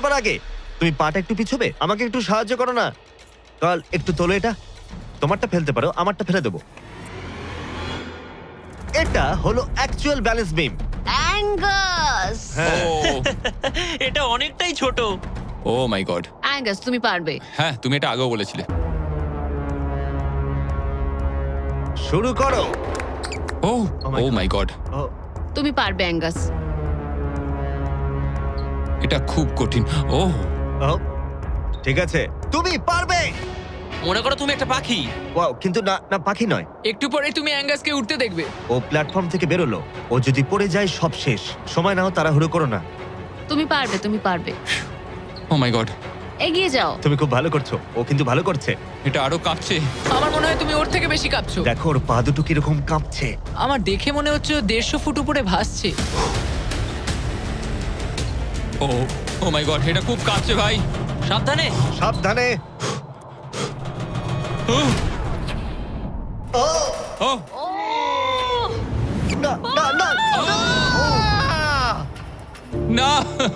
সবার আগে তুমি পাটা একটু পিছবে, আমাকে একটু সাহায্য করো না। কাল একটু তোলো এটা, তোমারটা ফেলতে পারো, আমারটা ফেলে দেবো। এটা হলো অ্যাকচুয়াল ব্যালেন্স বিম। অ্যাঙ্গাস, হ্যাঁ, ও এটা অনেকটাই ছোট। ও মাই গড। অ্যাঙ্গাস তুমি পারবে। হ্যাঁ, তুমি এটা আগেও বলেছিলে। শুরু করো। ও Oh my ও God. মাই গড, ও, তুমি পারবে অ্যাঙ্গাস। এটা খুব কঠিন। ও ও, ঠিক আছে, তুমি পারবে। মনে করো তুমি একটা পাখি। ওয়াও, কিন্তু না না, পাখি নয়। একটু পরে তুমি অ্যাঙ্গাসকে উঠতে দেখবে। ও প্ল্যাটফর্ম থেকে বেরোলো, ও যদি পড়ে যায় সব শেষ। সময় নাও, তাড়াহুড়ো করো না। তুমি পারবে, তুমি পারবে। ও মাই গড, এগিয়ে যাও। তুমি খুব ভালো করছো, ও কিন্তু ভালো করছে। এটা আরো কাঁপছে। আমার মনে হয় তুমি ওর থেকে বেশি কাঁপছো। দেখো ওর পা দুটো কিরকম কাঁপছে। আমার দেখে মনে হচ্ছে ও 150 ফুট উপরে ভাসছে। ও ও মাই গড, এটা খুব কাঁপছে ভাই। সাবধানে। সাবধানে। ও ও, ও ও না না না, না। না